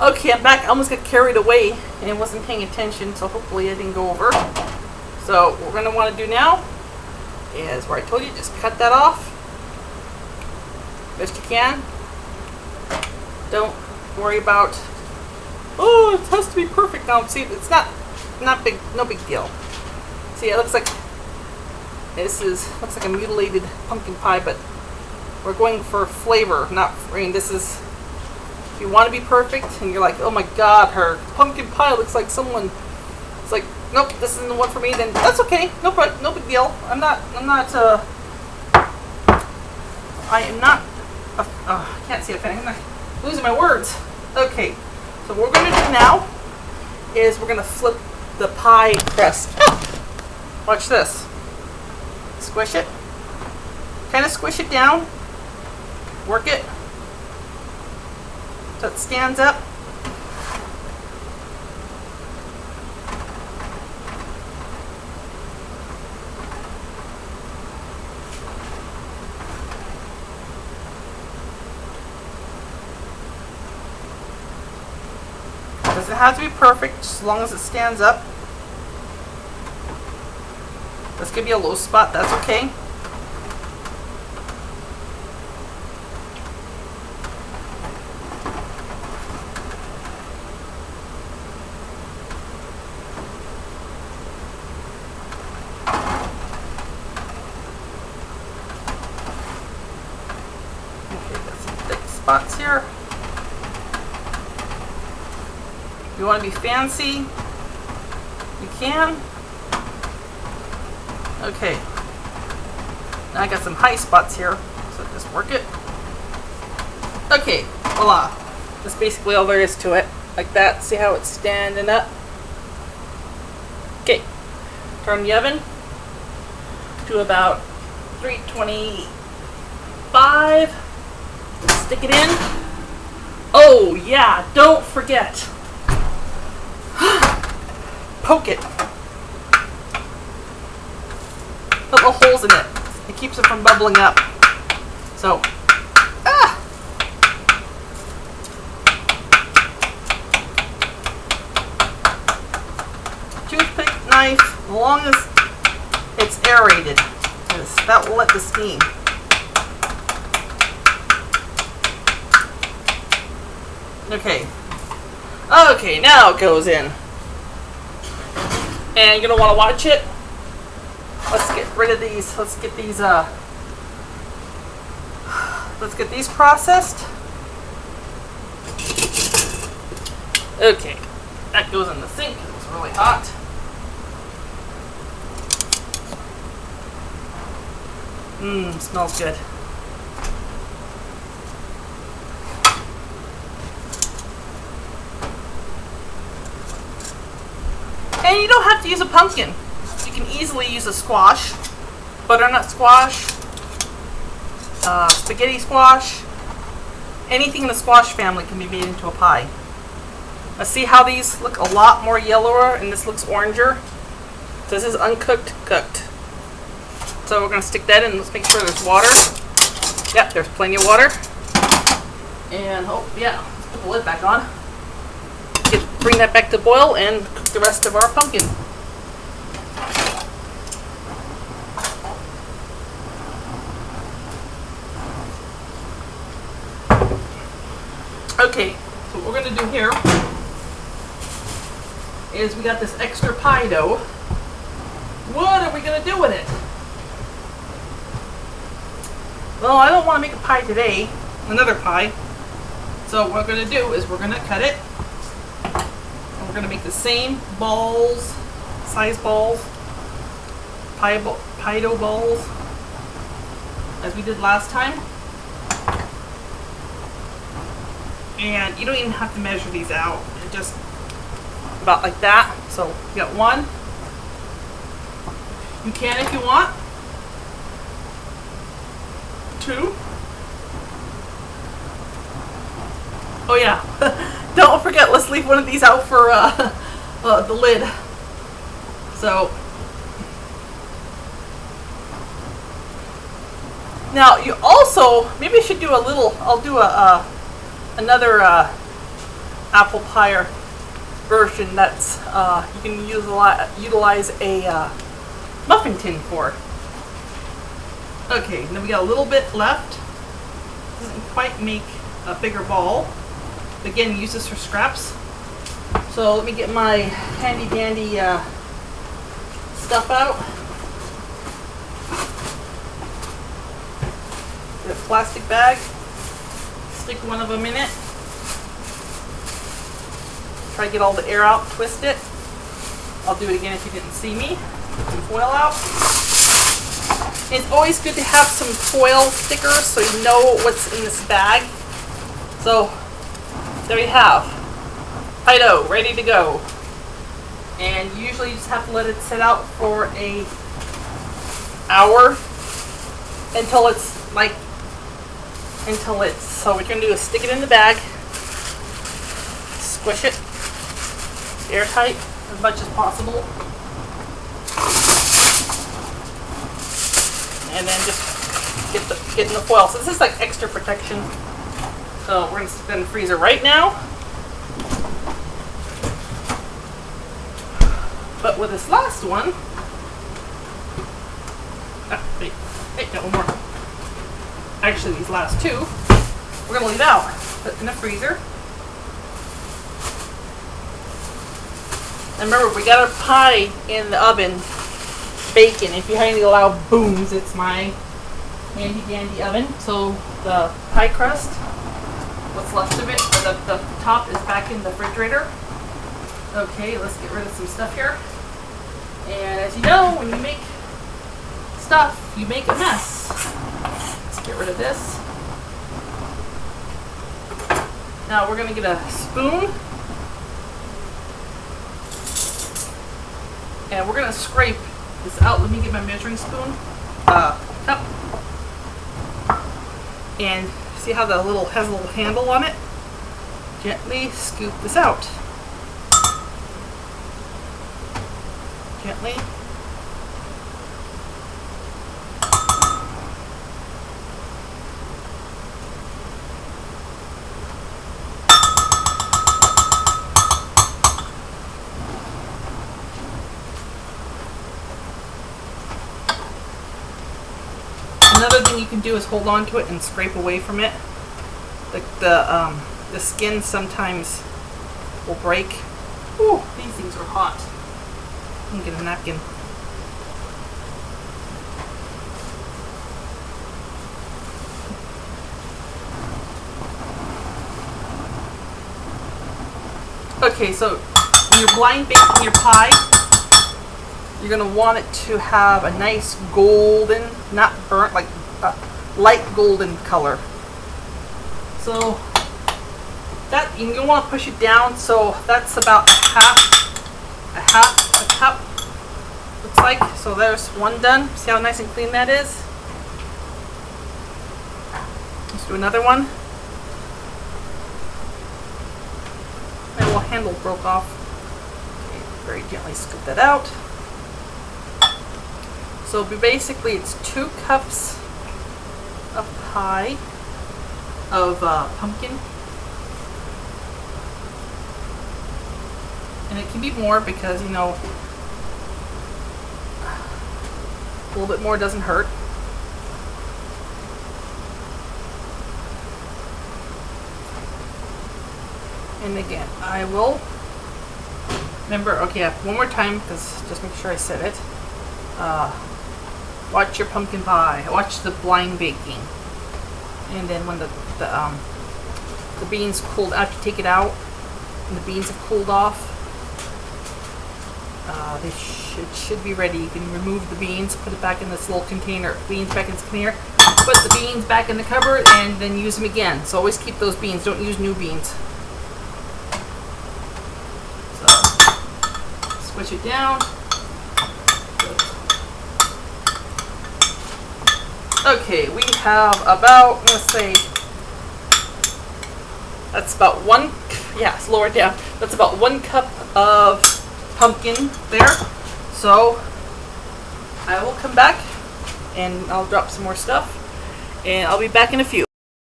Okay, I'm back. I almost got carried away and wasn't paying attention, so hopefully I didn't go over. So what we're going to want to do now is where I told you, just cut that off best you can. Don't worry about, oh, it has to be perfect now. See, it's not big, no big deal. See, it looks like looks like a mutilated pumpkin pie, but we're going for flavor, not, I mean, this is, if you want to be perfect and you're like, oh my god, her pumpkin pie looks like someone, it's like, nope, this isn't the one for me, then that's okay. No big deal. I can't see it. I'm not losing my words. Okay, so what we're going to do now is we're going to flip the pie crust. Watch this. Squish it. Kind of squish it down. Work it so it stands up. Doesn't have to be perfect, just as long as it stands up. This could be a low spot, that's okay. Okay, got some thick spots here. If you want to be fancy, you can. Okay. Now I got some high spots here, so just work it. Okay, voila. That's basically all there is to it. Like that. See how it's standing up? Okay. Turn the oven to about 325. Stick it in. Oh yeah, don't forget. Poke it. Put little holes in it. It keeps it from bubbling up. So, toothpick, knife, as long as it's aerated, because that will let the steam. Okay. Okay, now it goes in. And you're gonna want to watch it. Let's get rid of these. Let's get these processed. Okay, that goes in the sink. It's really hot. Smells good. And you don't have to use a pumpkin. You can easily use a squash, butternut squash, spaghetti squash. Anything in the squash family can be made into a pie. Let's see how these look a lot more yellower, and this looks oranger. So this is uncooked, cooked. So we're going to stick that in. Let's make sure there's water. Yep, there's plenty of water. And let's put the lid back on. Bring that back to boil and cook the rest of our pumpkin. Okay, so what we're going to do here is we got this extra pie dough. What are we going to do with it? Well, I don't want to make a pie today, another pie. So what we're going to do is we're going to cut it. And we're going to make the same balls, size balls, pie dough balls as we did last time. And you don't even have to measure these out. They're just about like that. So you got one. You can if you want. Two. Oh yeah. Don't forget, let's leave one of these out for the lid. So now you also, maybe I should do a little, I'll do another apple pie version that's you can utilize a muffin tin for. Okay, then we got a little bit left. Doesn't quite make a bigger ball. Again, use this for scraps. So let me get my handy dandy stuff out. Get a plastic bag. Stick one of them in it. Try to get all the air out, twist it. I'll do it again if you didn't see me. Put some foil out. It's always good to have some foil stickers so you know what's in this bag. So there you have pie dough ready to go. And usually you just have to let it sit out for an hour until so what you're gonna do is stick it in the bag, squish it airtight as much as possible, and then just get in the foil. So this is like extra protection. So we're gonna stick that in the freezer right now. But with this last one, wait, got one more. Actually, these last two, we're gonna leave out. Put in the freezer. And remember, we got our pie in the oven, baking. If you have any loud booms, it's my handy dandy oven. So the pie crust, what's left of it, or the top is back in the refrigerator. Okay, let's get rid of some stuff here. And as you know, when you make stuff, you make a mess. Let's get rid of this. Now we're going to get a spoon. And we're going to scrape this out. Let me get my measuring spoon. Cup. And see how the little has a little handle on it? Gently scoop this out. Gently. Another thing you can do is hold on to it and scrape away from it. Like the skin sometimes will break. Ooh, these things are hot. I'm gonna get a napkin. Okay, so when you're blind baking your pie, you're going to want it to have a nice golden, not burnt, like light golden color. So that you're going to want to push it down. So that's about a cup, looks like. So there's one done. See how nice and clean that is? Let's do another one. My little handle broke off. Okay, very gently scoop that out. So basically it's 2 cups of pie of pumpkin. And it can be more because, you know, a little bit more doesn't hurt. And again, I will remember, okay, one more time, because just make sure I said it. Watch your pumpkin pie. Watch the blind baking. And then when the beans cooled, after you take it out, and the beans have cooled off, they should be ready. You can remove the beans, put it back in this little container. Beans back in this container. Put the beans back in the cupboard, and then use them again. So always keep those beans. Don't use new beans. So switch it down. Okay, we have about, I'm going to say, that's about one, yes, lower it down. That's about 1 cup of pumpkin there. So I will come back and I'll drop some more stuff and I'll be back in a few.